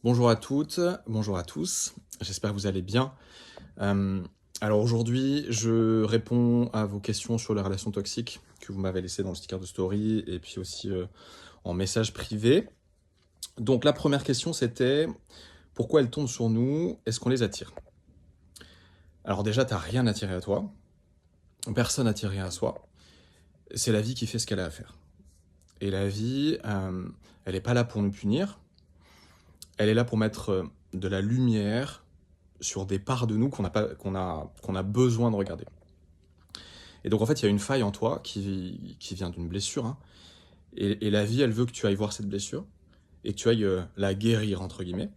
Bonjour à toutes, bonjour à tous, j'espère que vous allez bien. Alors aujourd'hui, je réponds à vos questions sur les relations toxiques que vous m'avez laissées dans le sticker de story et puis aussi en message privé. Donc la première question c'était, pourquoi elles tombent sur nous? Est-ce qu'on les attire? Alors déjà, t'as rien attiré à toi, personne n'a attiré à soi, c'est la vie qui fait ce qu'elle a à faire. Et la vie, elle n'est pas là pour nous punir, elle est là pour mettre de la lumière sur des parts de nous qu'on a besoin de regarder. Et donc en fait, il y a une faille en toi qui vient d'une blessure, hein, et la vie, elle veut que tu ailles voir cette blessure, et que tu ailles la guérir, entre guillemets,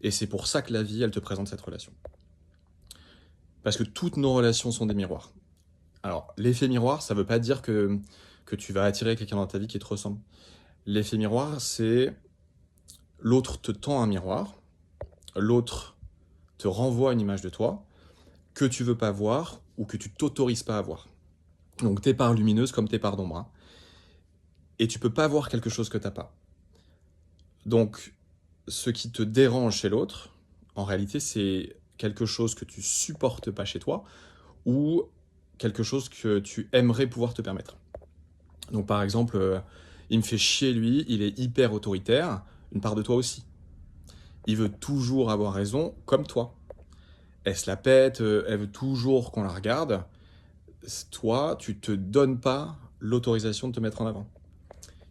et c'est pour ça que la vie, elle te présente cette relation. Parce que toutes nos relations sont des miroirs. Alors, l'effet miroir, ça veut pas dire que tu vas attirer quelqu'un dans ta vie qui te ressemble. L'effet miroir, c'est l'autre te tend un miroir, l'autre te renvoie une image de toi que tu veux pas voir ou que tu t'autorises pas à voir. Donc tes parts lumineuses comme tes parts d'ombre. Hein. Et tu peux pas voir quelque chose que t'as pas. Donc ce qui te dérange chez l'autre, en réalité, c'est quelque chose que tu supportes pas chez toi ou quelque chose que tu aimerais pouvoir te permettre. Donc par exemple, il me fait chier lui, il est hyper autoritaire, une part de toi aussi. Il veut toujours avoir raison comme toi. Elle se la pète, elle veut toujours qu'on la regarde. Toi, tu te donnes pas l'autorisation de te mettre en avant.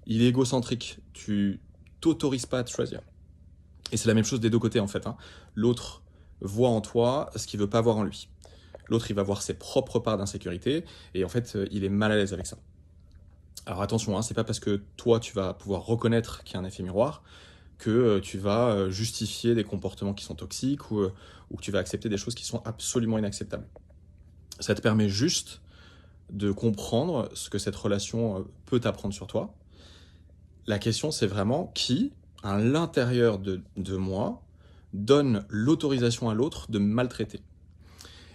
Il est égocentrique, tu t'autorises pas à te choisir. Et c'est la même chose des deux côtés en fait. Hein. L'autre voit en toi ce qu'il veut pas voir en lui. L'autre, il va voir ses propres parts d'insécurité et en fait, il est mal à l'aise avec ça. Alors attention, hein, c'est pas parce que toi, tu vas pouvoir reconnaître qu'il y a un effet miroir que tu vas justifier des comportements qui sont toxiques ou que tu vas accepter des choses qui sont absolument inacceptables. Ça te permet juste de comprendre ce que cette relation peut t'apprendre sur toi. La question, c'est vraiment qui, à l'intérieur de moi, donne l'autorisation à l'autre de me maltraiter.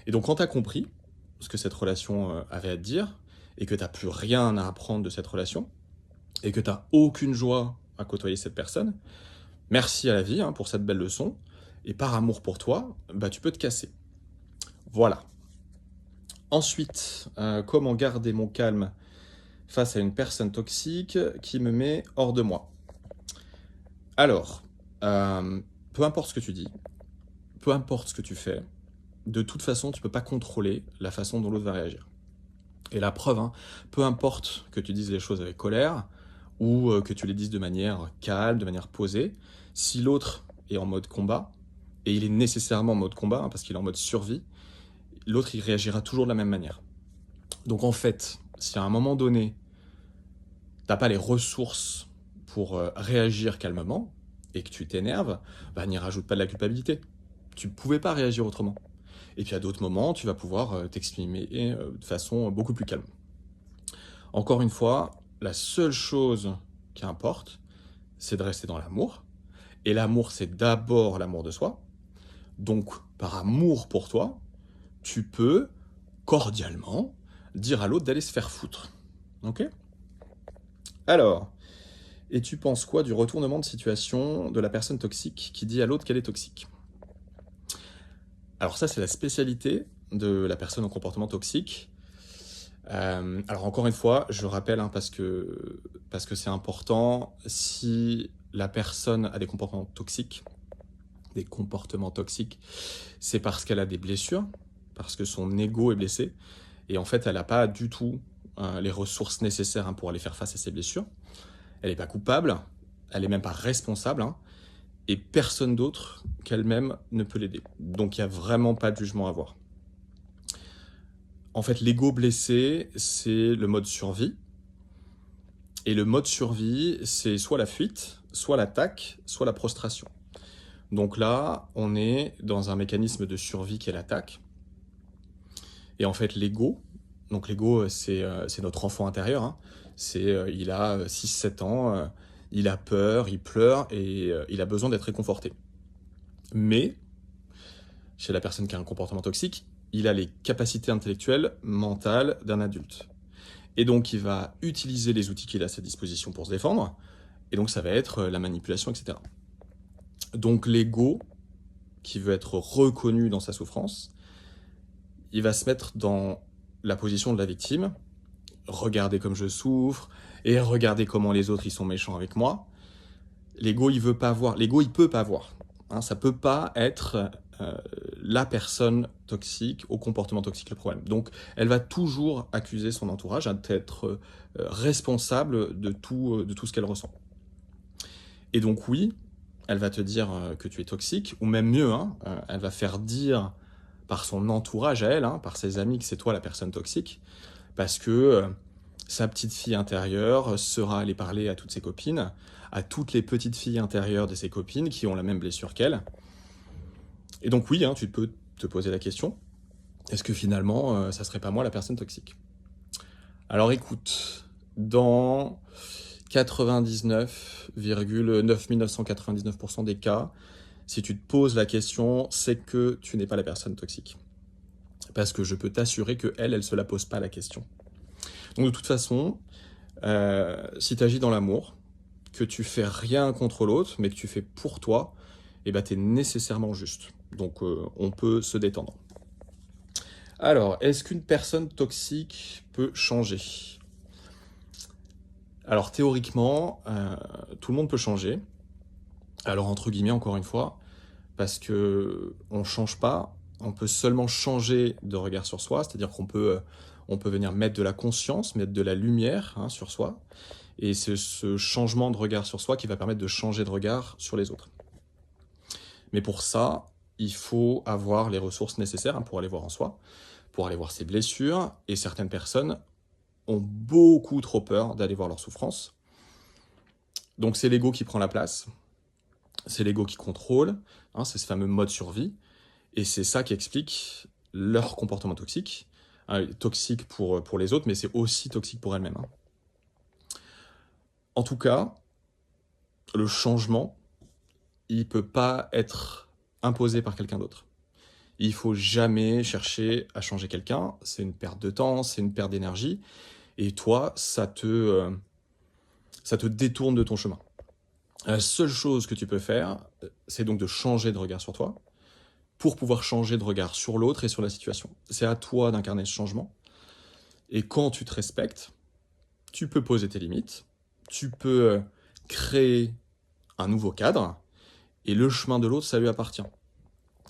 Et donc, quand tu as compris ce que cette relation avait à te dire, et que tu n'as plus rien à apprendre de cette relation, et que tu n'as aucune joie à côtoyer cette personne, merci à la vie hein, pour cette belle leçon, et par amour pour toi, bah, tu peux te casser. Voilà. Ensuite, comment garder mon calme face à une personne toxique qui me met hors de moi? Alors, peu importe ce que tu dis, peu importe ce que tu fais, de toute façon, tu peux pas contrôler la façon dont l'autre va réagir. Et la preuve, hein, peu importe que tu dises les choses avec colère ou que tu les dises de manière calme, de manière posée, si l'autre est en mode combat, et il est nécessairement en mode combat, hein, parce qu'il est en mode survie, l'autre il réagira toujours de la même manière. Donc en fait, si à un moment donné, t'as pas les ressources pour réagir calmement et que tu t'énerves, bah n'y rajoute pas de la culpabilité. Tu pouvais pas réagir autrement. Et puis à d'autres moments, tu vas pouvoir t'exprimer de façon beaucoup plus calme. Encore une fois, la seule chose qui importe, c'est de rester dans l'amour. Et l'amour, c'est d'abord l'amour de soi. Donc, par amour pour toi, tu peux cordialement dire à l'autre d'aller se faire foutre. Ok? Alors, et tu penses quoi du retournement de situation de la personne toxique qui dit à l'autre qu'elle est toxique? Alors ça, c'est la spécialité de la personne au comportement toxique. Alors encore une fois, je rappelle, hein, parce que c'est important, si la personne a des comportements toxiques, c'est parce qu'elle a des blessures, parce que son ego est blessé, et en fait, elle n'a pas du tout les ressources nécessaires hein, pour aller faire face à ses blessures. Elle n'est pas coupable, elle n'est même pas responsable, hein, et personne d'autre qu'elle-même ne peut l'aider. Donc il n'y a vraiment pas de jugement à avoir. En fait, l'ego blessé, c'est le mode survie. Et le mode survie, c'est soit la fuite, soit l'attaque, soit la prostration. Donc là, on est dans un mécanisme de survie qui est l'attaque. Et en fait, l'ego, donc l'ego, c'est notre enfant intérieur. Hein. Il a 6-7 ans, il a peur, il pleure et il a besoin d'être réconforté. Mais, chez la personne qui a un comportement toxique, il a les capacités intellectuelles, mentales d'un adulte. Et donc, il va utiliser les outils qu'il a à sa disposition pour se défendre. Et donc, ça va être la manipulation, etc. Donc l'ego, qui veut être reconnu dans sa souffrance, il va se mettre dans la position de la victime. Regardez comme je souffre, et regardez comment les autres ils sont méchants avec moi. L'ego, il veut pas voir. L'ego, il peut pas voir. Hein, ça peut pas être la personne toxique au comportement toxique le problème. Donc, elle va toujours accuser son entourage d'être responsable de tout ce qu'elle ressent. Et donc, oui, elle va te dire que tu es toxique, ou même mieux, hein, elle va faire dire par son entourage à elle, hein, par ses amis, que c'est toi la personne toxique, parce que sa petite fille intérieure sera allée parler à toutes ses copines, à toutes les petites filles intérieures de ses copines qui ont la même blessure qu'elle. Et donc oui, hein, tu peux te poser la question, est-ce que finalement, ça serait pas moi la personne toxique? Alors écoute, dans 99,9999% des cas, si tu te poses la question, c'est que tu n'es pas la personne toxique. Parce que je peux t'assurer qu'elle se la pose pas la question. Donc de toute façon, si tu agis dans l'amour, que tu fais rien contre l'autre, mais que tu fais pour toi, eh ben, tu es nécessairement juste. Donc on peut se détendre. Alors, est-ce qu'une personne toxique peut changer? Alors théoriquement, tout le monde peut changer. Alors entre guillemets, encore une fois, parce que on change pas, on peut seulement changer de regard sur soi, c'est-à-dire on peut venir mettre de la conscience, mettre de la lumière, hein, sur soi, et c'est ce changement de regard sur soi qui va permettre de changer de regard sur les autres. Mais pour ça, il faut avoir les ressources nécessaires, hein, pour aller voir en soi, pour aller voir ses blessures, et certaines personnes ont beaucoup trop peur d'aller voir leurs souffrances. Donc c'est l'ego qui prend la place, c'est l'ego qui contrôle, hein, c'est ce fameux mode survie, et c'est ça qui explique leur comportement toxique, hein, toxique pour les autres, mais c'est aussi toxique pour elles-mêmes. Hein. En tout cas, le changement, il ne peut pas être imposé par quelqu'un d'autre. Il faut jamais chercher à changer quelqu'un, c'est une perte de temps, c'est une perte d'énergie, et toi, ça te détourne de ton chemin. La seule chose que tu peux faire, c'est donc de changer de regard sur toi, pour pouvoir changer de regard sur l'autre et sur la situation. C'est à toi d'incarner ce changement, et quand tu te respectes, tu peux poser tes limites, tu peux créer un nouveau cadre, et le chemin de l'autre, ça lui appartient.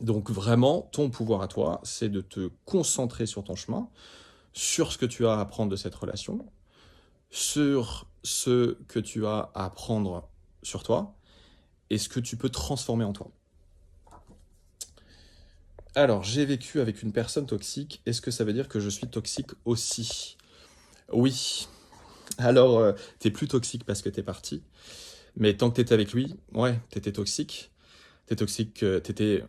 Donc vraiment, ton pouvoir à toi, c'est de te concentrer sur ton chemin, sur ce que tu as à apprendre de cette relation, sur ce que tu as à apprendre sur toi, et ce que tu peux transformer en toi. Alors, j'ai vécu avec une personne toxique, est-ce que ça veut dire que je suis toxique aussi? Oui. Alors, t'es plus toxique parce que t'es parti, mais tant que t'étais avec lui, ouais, t'étais toxique. T'es toxique, t'étais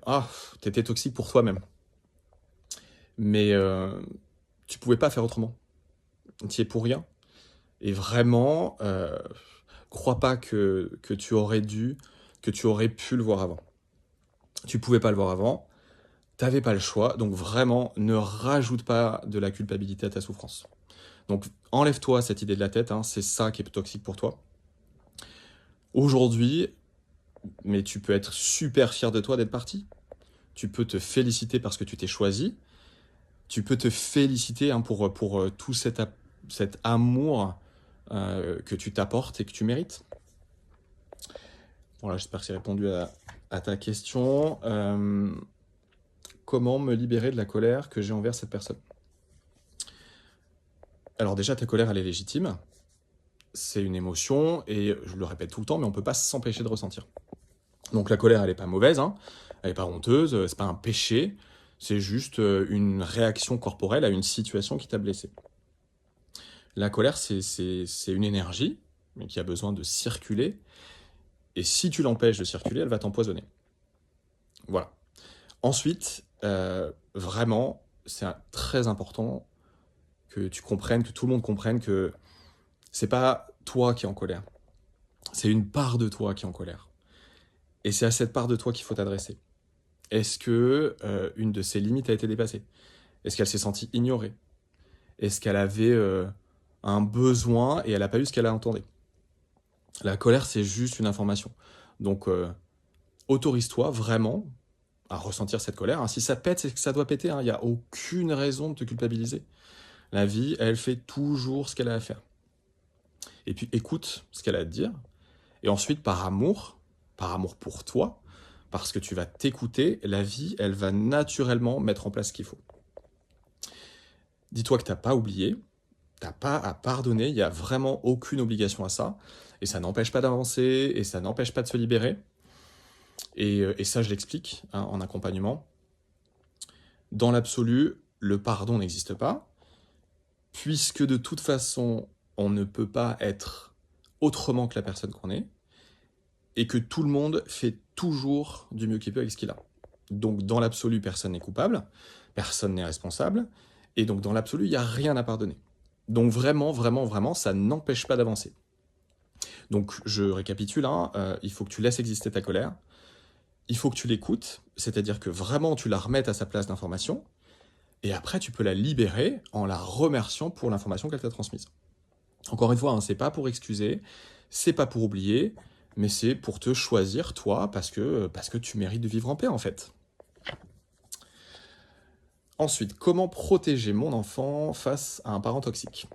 toxique pour toi-même. Mais tu pouvais pas faire autrement. Tu y es pour rien. Et vraiment, crois pas que tu aurais dû, que tu aurais pu le voir avant. Tu pouvais pas le voir avant, t'avais pas le choix, donc vraiment, ne rajoute pas de la culpabilité à ta souffrance. Donc enlève-toi cette idée de la tête, hein, c'est ça qui est toxique pour toi. Aujourd'hui, mais tu peux être super fier de toi d'être parti. Tu peux te féliciter parce que tu t'es choisi. Tu peux te féliciter, hein, pour tout cet amour que tu t'apportes et que tu mérites. Voilà, j'espère que j'ai répondu à ta question. Comment me libérer de la colère que j'ai envers cette personne? Alors déjà, ta colère, elle est légitime. C'est une émotion, et je le répète tout le temps, mais on ne peut pas s'empêcher de ressentir. Donc la colère, elle n'est pas mauvaise, hein, elle n'est pas honteuse, c'est pas un péché, c'est juste une réaction corporelle à une situation qui t'a blessé. La colère, c'est une énergie, mais qui a besoin de circuler, et si tu l'empêches de circuler, elle va t'empoisonner. Voilà. Ensuite, vraiment, c'est très important que tu comprennes, que tout le monde comprenne que c'est pas toi qui es en colère, c'est une part de toi qui est en colère. Et c'est à cette part de toi qu'il faut t'adresser. Est-ce que une de ses limites a été dépassée? Est-ce qu'elle s'est sentie ignorée? Est-ce qu'elle avait un besoin et elle n'a pas eu ce qu'elle a entendu? La colère, c'est juste une information. Donc, autorise-toi vraiment à ressentir cette colère, hein. Si ça pète, c'est que ça doit péter, hein. Il n'y a aucune raison de te culpabiliser. La vie, elle fait toujours ce qu'elle a à faire. Et puis écoute ce qu'elle a à te dire. Et ensuite, par amour pour toi, parce que tu vas t'écouter, la vie, elle va naturellement mettre en place ce qu'il faut. Dis-toi que t'as pas oublié, t'as pas à pardonner, il n'y a vraiment aucune obligation à ça. Et ça n'empêche pas d'avancer, et ça n'empêche pas de se libérer. Et ça, je l'explique, hein, en accompagnement. Dans l'absolu, le pardon n'existe pas, puisque de toute façon, on ne peut pas être autrement que la personne qu'on est, et que tout le monde fait toujours du mieux qu'il peut avec ce qu'il a. Donc dans l'absolu, personne n'est coupable, personne n'est responsable, et donc dans l'absolu, il n'y a rien à pardonner. Donc vraiment, vraiment, vraiment, ça n'empêche pas d'avancer. Donc je récapitule, hein, il faut que tu laisses exister ta colère, il faut que tu l'écoutes, c'est-à-dire que vraiment tu la remettes à sa place d'information, et après tu peux la libérer en la remerciant pour l'information qu'elle t'a transmise. Encore une fois, hein, c'est pas pour excuser, c'est pas pour oublier, mais c'est pour te choisir, toi, parce que tu mérites de vivre en paix, en fait. Ensuite, comment protéger mon enfant face à un parent toxique?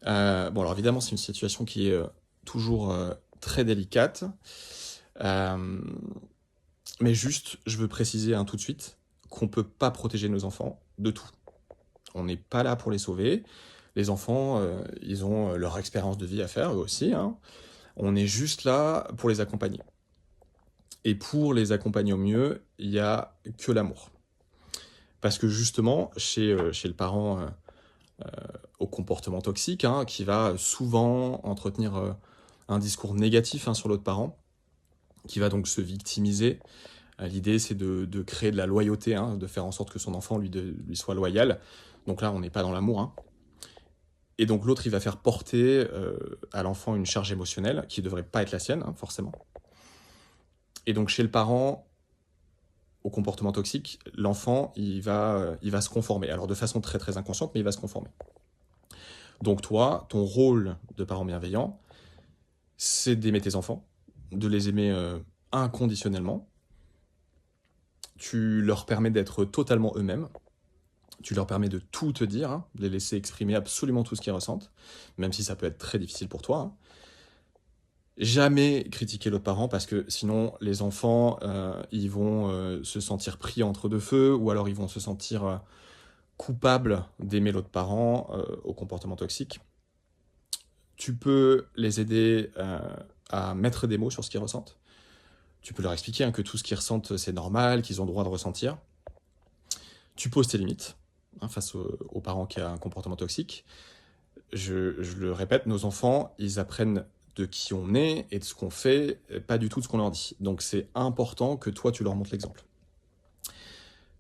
Bon, alors évidemment, c'est une situation qui est toujours très délicate, euh, mais juste, je veux préciser tout de suite qu'on peut pas protéger nos enfants de tout. On n'est pas là pour les sauver. Les enfants, ils ont leur expérience de vie à faire, eux aussi, hein. On est juste là pour les accompagner. Et pour les accompagner au mieux, il n'y a que l'amour. Parce que justement, chez le parent au comportement toxique, hein, qui va souvent entretenir un discours négatif, hein, sur l'autre parent, qui va donc se victimiser. L'idée, c'est de créer de la loyauté, hein, de faire en sorte que son enfant lui soit loyal. Donc là, on n'est pas dans l'amour, hein. Et donc l'autre, il va faire porter à l'enfant une charge émotionnelle qui ne devrait pas être la sienne, hein, forcément. Et donc chez le parent au comportement toxique, l'enfant, il va se conformer. Alors de façon très très inconsciente, mais il va se conformer. Donc toi, ton rôle de parent bienveillant, c'est d'aimer tes enfants, de les aimer inconditionnellement. Tu leur permets d'être totalement eux-mêmes. Tu leur permets de tout te dire, hein, de les laisser exprimer absolument tout ce qu'ils ressentent, même si ça peut être très difficile pour toi, hein. Jamais critiquer l'autre parent parce que sinon les enfants ils vont se sentir pris entre deux feux ou alors ils vont se sentir coupables d'aimer l'autre parent au comportement toxique. Tu peux les aider à mettre des mots sur ce qu'ils ressentent. Tu peux leur expliquer, hein, que tout ce qu'ils ressentent c'est normal, qu'ils ont le droit de ressentir. Tu poses tes limites, hein, face aux parents qui a un comportement toxique. Je le répète, nos enfants ils apprennent de qui on est et de ce qu'on fait, pas du tout de ce qu'on leur dit. Donc c'est important que toi, tu leur montres l'exemple.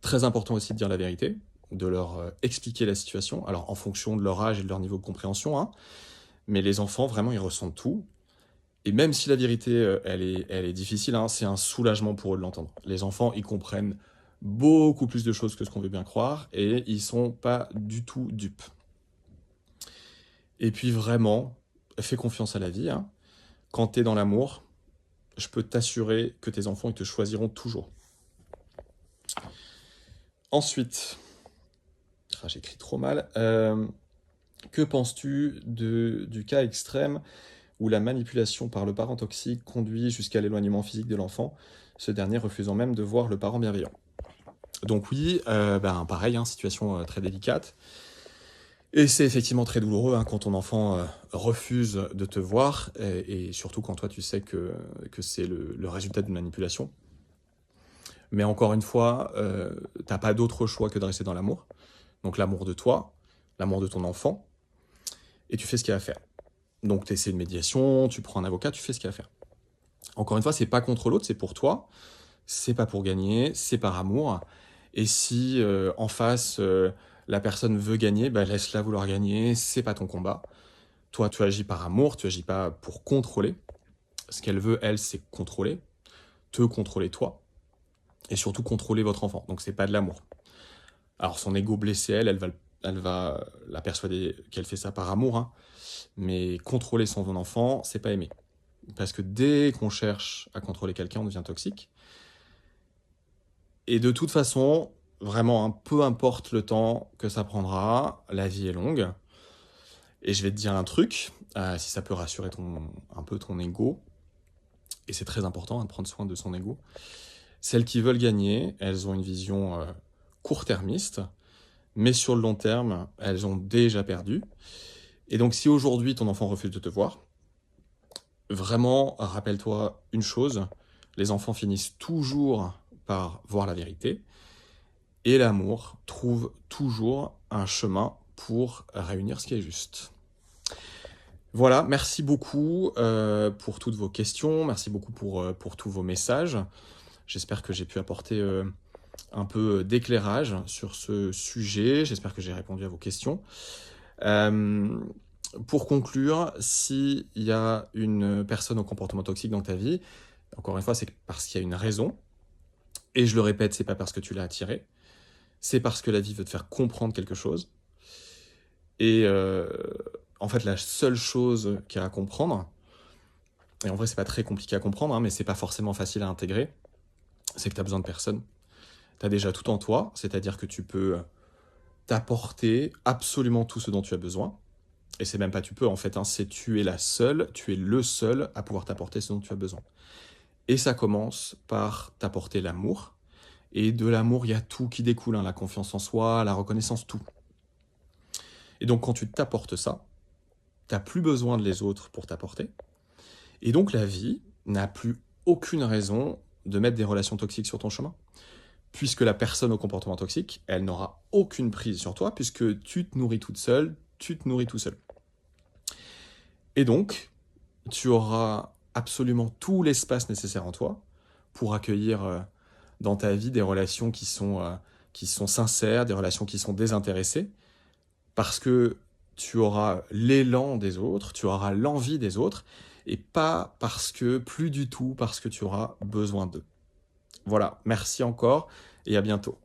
Très important aussi de dire la vérité, de leur expliquer la situation, alors en fonction de leur âge et de leur niveau de compréhension, hein, mais les enfants, vraiment, ils ressentent tout. Et même si la vérité, elle est difficile, hein, c'est un soulagement pour eux de l'entendre. Les enfants, ils comprennent beaucoup plus de choses que ce qu'on veut bien croire, et ils sont pas du tout dupes. Et puis vraiment, fais confiance à la vie, hein. Quand tu es dans l'amour, je peux t'assurer que tes enfants ils te choisiront toujours. Ensuite, j'écris trop mal. Que penses-tu du cas extrême où la manipulation par le parent toxique conduit jusqu'à l'éloignement physique de l'enfant, ce dernier refusant même de voir le parent bienveillant? Donc oui, pareil, hein, situation très délicate. Et c'est effectivement très douloureux, hein, quand ton enfant refuse de te voir, et surtout quand toi tu sais que c'est le résultat d'une manipulation. Mais encore une fois, t'as pas d'autre choix que de rester dans l'amour. Donc l'amour de toi, l'amour de ton enfant, et tu fais ce qu'il y a à faire. Donc tu essaies une médiation, tu prends un avocat, tu fais ce qu'il y a à faire. Encore une fois, c'est pas contre l'autre, c'est pour toi, c'est pas pour gagner, c'est par amour. Et si en face, la personne veut gagner, laisse-la vouloir gagner, c'est pas ton combat. Toi, tu agis par amour, tu agis pas pour contrôler. Ce qu'elle veut, elle, c'est contrôler, te contrôler toi, et surtout contrôler votre enfant. Donc c'est pas de l'amour. Alors son ego blessé, elle va la persuader qu'elle fait ça par amour, hein, mais contrôler son enfant, c'est pas aimer. Parce que dès qu'on cherche à contrôler quelqu'un, on devient toxique. Et de toute façon, vraiment, hein, peu importe le temps que ça prendra, la vie est longue. Et je vais te dire un truc, si ça peut rassurer un peu ton ego, et c'est très important, hein, de prendre soin de son ego. Celles qui veulent gagner, elles ont une vision court-termiste, mais sur le long terme, elles ont déjà perdu. Et donc si aujourd'hui ton enfant refuse de te voir, vraiment, rappelle-toi une chose, les enfants finissent toujours par voir la vérité, et l'amour trouve toujours un chemin pour réunir ce qui est juste. Voilà, merci beaucoup pour toutes vos questions, merci beaucoup pour tous vos messages. J'espère que j'ai pu apporter un peu d'éclairage sur ce sujet, j'espère que j'ai répondu à vos questions. Pour conclure, s'il y a une personne au comportement toxique dans ta vie, encore une fois, c'est parce qu'il y a une raison. Et je le répète, c'est pas parce que tu l'as attiré, c'est parce que la vie veut te faire comprendre quelque chose. Et en fait, la seule chose qu'il y a à comprendre, et en vrai, c'est pas très compliqué à comprendre, hein, mais c'est pas forcément facile à intégrer, c'est que tu as besoin de personne. Tu as déjà tout en toi, c'est-à-dire que tu peux t'apporter absolument tout ce dont tu as besoin. Et c'est même pas tu peux en fait, hein, c'est tu es la seule, tu es le seul à pouvoir t'apporter ce dont tu as besoin. Et ça commence par t'apporter l'amour. Et de l'amour, il y a tout qui découle, hein, la confiance en soi, la reconnaissance, tout. Et donc quand tu t'apportes ça, t'as plus besoin de les autres pour t'apporter. Et donc la vie n'a plus aucune raison de mettre des relations toxiques sur ton chemin. Puisque la personne au comportement toxique, elle n'aura aucune prise sur toi, puisque tu te nourris toute seule, tu te nourris tout seul. Et donc, tu auras absolument tout l'espace nécessaire en toi pour accueillir dans ta vie des relations qui sont sincères, des relations qui sont désintéressées, parce que tu auras l'élan des autres, tu auras l'envie des autres, et pas plus du tout parce que tu auras besoin d'eux. Voilà, merci encore et à bientôt.